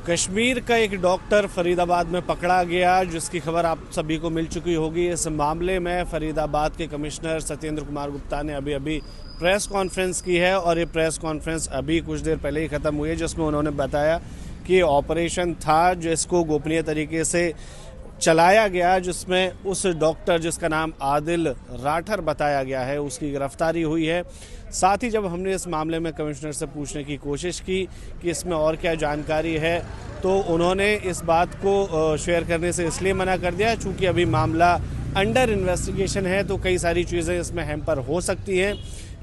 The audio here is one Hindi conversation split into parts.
कश्मीर का एक डॉक्टर फरीदाबाद में पकड़ा गया, जिसकी खबर आप सभी को मिल चुकी होगी। इस मामले में फरीदाबाद के कमिश्नर सत्येंद्र कुमार गुप्ता ने अभी प्रेस कॉन्फ्रेंस की है और ये प्रेस कॉन्फ्रेंस अभी कुछ देर पहले ही ख़त्म हुई है, जिसमें उन्होंने बताया कि ऑपरेशन था जिसको गोपनीय तरीके से चलाया गया, जिसमें उस डॉक्टर जिसका नाम आदिल राठर बताया गया है उसकी गिरफ्तारी हुई है। साथ ही जब हमने इस मामले में कमिश्नर से पूछने की कोशिश की कि इसमें और क्या जानकारी है, तो उन्होंने इस बात को शेयर करने से इसलिए मना कर दिया चूँकि अभी मामला अंडर इन्वेस्टिगेशन है, तो कई सारी चीज़ें इसमें हैम्पर हो सकती हैं,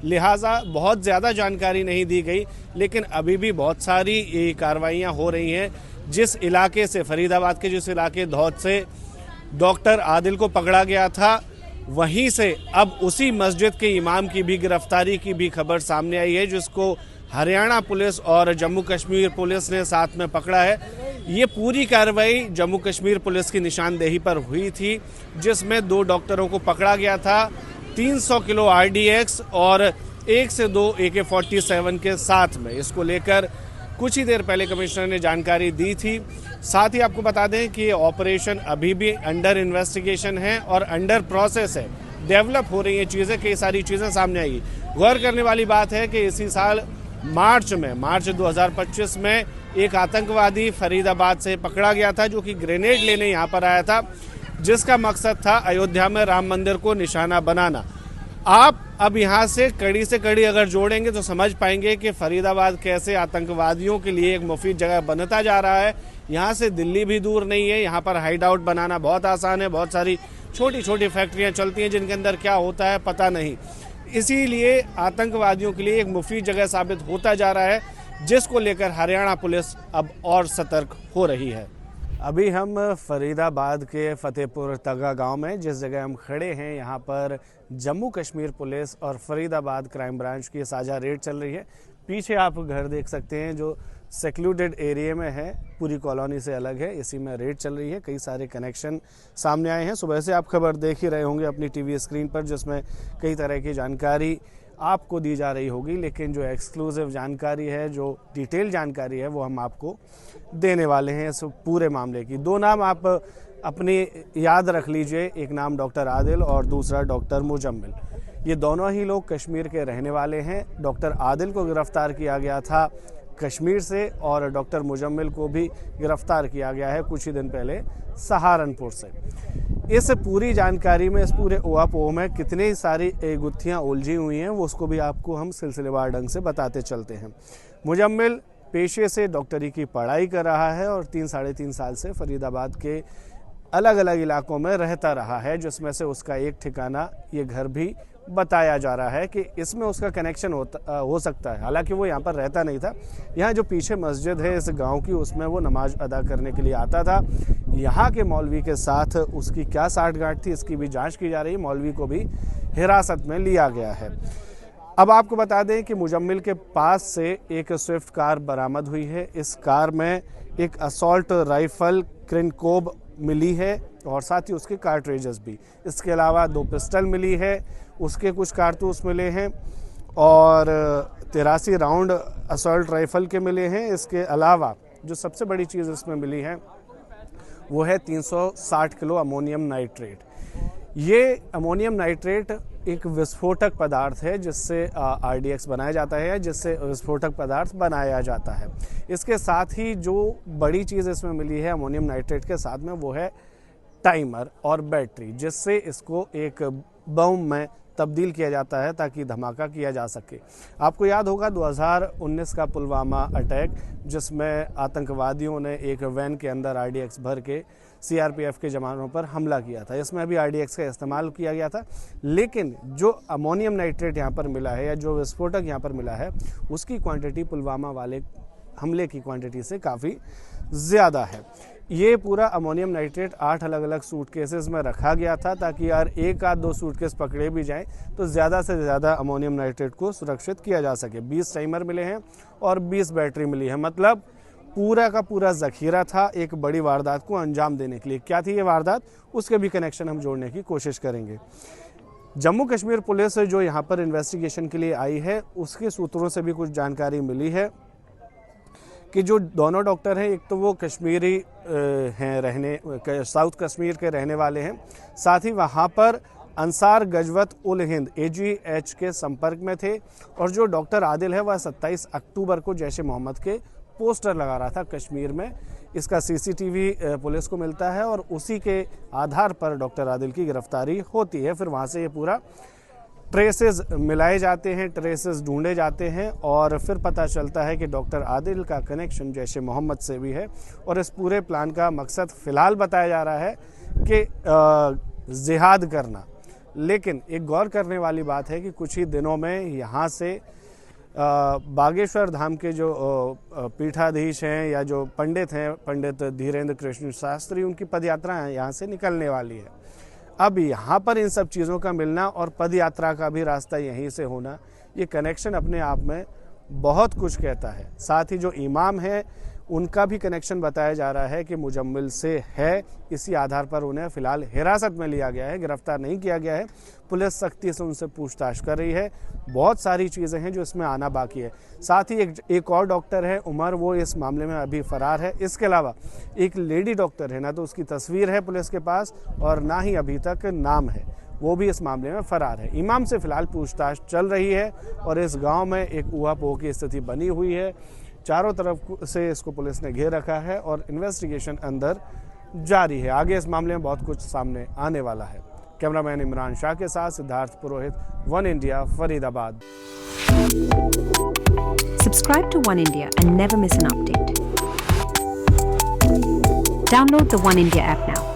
लिहाजा बहुत ज़्यादा जानकारी नहीं दी गई। लेकिन अभी भी बहुत सारी कार्रवाइयाँ हो रही हैं। जिस इलाके से, फरीदाबाद के जिस इलाके धौद से डॉक्टर आदिल को पकड़ा गया था, वहीं से अब उसी मस्जिद के इमाम की भी गिरफ्तारी की भी खबर सामने आई है, जिसको हरियाणा पुलिस और जम्मू कश्मीर पुलिस ने साथ में पकड़ा है। ये पूरी कार्रवाई जम्मू कश्मीर पुलिस की निशानदेही पर हुई थी, जिसमें 2 डॉक्टरों को पकड़ा गया था 300 किलो RDX और 1 से 2 AK-47 के साथ में। इसको लेकर कुछ ही देर पहले कमिश्नर ने जानकारी दी थी। साथ ही आपको बता दें कि ऑपरेशन अभी भी अंडर इन्वेस्टिगेशन है और अंडर प्रोसेस है, डेवलप हो रही हैं चीज़ें, कई सारी चीज़ें सामने आएगी। गौर करने वाली बात है कि इसी साल मार्च 2025 में एक आतंकवादी फरीदाबाद से पकड़ा गया था, जो कि ग्रेनेड लेने यहाँ पर आया था, जिसका मकसद था अयोध्या में राम मंदिर को निशाना बनाना। आप अब यहाँ से कड़ी अगर जोड़ेंगे तो समझ पाएंगे कि फरीदाबाद कैसे आतंकवादियों के लिए एक मुफीद जगह बनता जा रहा है। यहाँ से दिल्ली भी दूर नहीं है, यहाँ पर हाइड आउट बनाना बहुत आसान है। बहुत सारी छोटी छोटी फैक्ट्रियाँ चलती हैं जिनके अंदर क्या होता है पता नहीं, इसीलिए आतंकवादियों के लिए एक मुफीद जगह साबित होता जा रहा है, जिसको लेकर हरियाणा पुलिस अब और सतर्क हो रही है। अभी हम फरीदाबाद के फतेहपुर तगा गांव में, जिस जगह हम खड़े हैं, यहाँ पर जम्मू कश्मीर पुलिस और फरीदाबाद क्राइम ब्रांच की साझा रेड चल रही है। पीछे आप घर देख सकते हैं जो सेक्लूडेड एरिया में है, पूरी कॉलोनी से अलग है, इसी में रेड चल रही है। कई सारे कनेक्शन सामने आए हैं। सुबह से आप खबर देख ही रहे होंगे अपनी टीवी स्क्रीन पर, जिसमें कई तरह की जानकारी आपको दी जा रही होगी, लेकिन जो एक्सक्लूसिव जानकारी है, जो डिटेल जानकारी है, वो हम आपको देने वाले हैं इस पूरे मामले की। 2 नाम आप अपनी याद रख लीजिए, एक नाम डॉक्टर आदिल और दूसरा डॉक्टर मुजम्मिल। ये दोनों ही लोग कश्मीर के रहने वाले हैं। डॉक्टर आदिल को गिरफ्तार किया गया था कश्मीर से और डॉक्टर मुजम्मिल को भी गिरफ्तार किया गया है कुछ ही दिन पहले सहारनपुर से। इस पूरी जानकारी में, इस पूरे ओहापोह में कितनी सारी गुत्थियां उलझी हुई हैं, वो उसको भी आपको हम सिलसिलेवार ढंग से बताते चलते हैं। मुजम्मिल पेशे से डॉक्टरी की पढ़ाई कर रहा है और 3-3.5 साल से फरीदाबाद के अलग अलग इलाकों में रहता रहा है, जिसमें से उसका एक ठिकाना ये घर भी बताया जा रहा है कि इसमें उसका कनेक्शन हो सकता है। हालांकि वो यहाँ पर रहता नहीं था। यहाँ जो पीछे मस्जिद है इस गांव की, उसमें वो नमाज अदा करने के लिए आता था। यहाँ के मौलवी के साथ उसकी क्या साठगांठ थी, इसकी भी जांच की जा रही है। मौलवी को भी हिरासत में लिया गया है। अब आपको बता दें कि मुजम्मिल के पास से एक स्विफ्ट कार बरामद हुई है। इस कार में एक असॉल्ट राइफल क्रिनकोब मिली है और साथ ही उसके कार्ट्रिजेस भी। इसके अलावा 2 पिस्टल मिली है, उसके कुछ कारतूस मिले हैं और 83 राउंड असॉल्ट राइफल के मिले हैं। इसके अलावा जो सबसे बड़ी चीज़ इसमें मिली है वो है 360 किलो अमोनियम नाइट्रेट। ये अमोनियम नाइट्रेट एक विस्फोटक पदार्थ है, जिससे RDX बनाया जाता है, जिससे विस्फोटक पदार्थ बनाया जाता है। इसके साथ ही जो बड़ी चीज़ इसमें मिली है अमोनियम नाइट्रेट के साथ में, वो है टाइमर और बैटरी, जिससे इसको एक बम में तब्दील किया जाता है ताकि धमाका किया जा सके। आपको याद होगा 2019 का पुलवामा अटैक, जिसमें आतंकवादियों ने एक वैन के अंदर RDX भर के CRPF के जवानों पर हमला किया था। इसमें भी RDX का इस्तेमाल किया गया था, लेकिन जो अमोनियम नाइट्रेट यहाँ पर मिला है या जो विस्फोटक यहाँ पर मिला है, उसकी क्वांटिटी पुलवामा वाले हमले की क्वांटिटी से काफ़ी ज़्यादा है। ये पूरा अमोनियम नाइट्रेट 8 अलग अलग सूटकेसेस में रखा गया था, ताकि यार 1-2 सूटकेस पकड़े भी जाएं तो ज़्यादा से ज़्यादा अमोनियम नाइट्रेट को सुरक्षित किया जा सके। 20 टाइमर मिले हैं और 20 बैटरी मिली है। मतलब पूरा का पूरा ज़खीरा था एक बड़ी वारदात को अंजाम देने के लिए। क्या थी ये वारदात, उसके भी कनेक्शन हम जोड़ने की कोशिश करेंगे। जम्मू कश्मीर पुलिस जो यहाँ पर इन्वेस्टिगेशन के लिए आई है, उसके सूत्रों से भी कुछ जानकारी मिली है कि जो दोनों डॉक्टर हैं, एक तो वो कश्मीरी हैं, साउथ कश्मीर के रहने वाले हैं, साथ ही वहाँ पर अंसार गजवत उल हिंद AGH के संपर्क में थे। और जो डॉक्टर आदिल है वह 27 अक्टूबर को जैश ए मोहम्मद के पोस्टर लगा रहा था कश्मीर में। इसका CCTV पुलिस को मिलता है और उसी के आधार पर डॉक्टर आदिल की गिरफ्तारी होती है। फिर वहाँ से ये पूरा ट्रेसेस मिलाए जाते हैं, ट्रेसेस ढूंढे जाते हैं और फिर पता चलता है कि डॉक्टर आदिल का कनेक्शन जैश ए मोहम्मद से भी है। और इस पूरे प्लान का मकसद फ़िलहाल बताया जा रहा है कि जिहाद करना। लेकिन एक गौर करने वाली बात है कि कुछ ही दिनों में यहाँ से बागेश्वर धाम के जो पीठाधीश हैं या जो पंडित हैं, पंडित धीरेन्द्र कृष्ण शास्त्री, उनकी पदयात्रा यहाँ से निकलने वाली है। अब यहाँ पर इन सब चीज़ों का मिलना और पदयात्रा का भी रास्ता यहीं से होना, ये कनेक्शन अपने आप में बहुत कुछ कहता है। साथ ही जो इमाम है उनका भी कनेक्शन बताया जा रहा है कि मुजम्मिल से है। इसी आधार पर उन्हें फ़िलहाल हिरासत में लिया गया है, गिरफ्तार नहीं किया गया है। पुलिस सख्ती से उनसे पूछताछ कर रही है। बहुत सारी चीज़ें हैं जो इसमें आना बाकी है। साथ ही एक और डॉक्टर है उमर, वो इस मामले में अभी फ़रार है। इसके अलावा एक लेडी डॉक्टर है, ना तो उसकी तस्वीर है पुलिस के पास और ना ही अभी तक नाम है, वो भी इस मामले में फ़रार है। इमाम से फ़िलहाल पूछताछ चल रही है और इस गांव में एक ऊहापोह की स्थिति बनी हुई है। चारों तरफ से इसको पुलिस ने घेर रखा है और इन्वेस्टिगेशन अंदर जारी है। आगे इस मामले में बहुत कुछ सामने आने वाला है। कैमरामैन इमरान शाह के साथ Siddharth Purohit, One India, Faridabad. Subscribe to One India and never miss an update. Download the One India app now.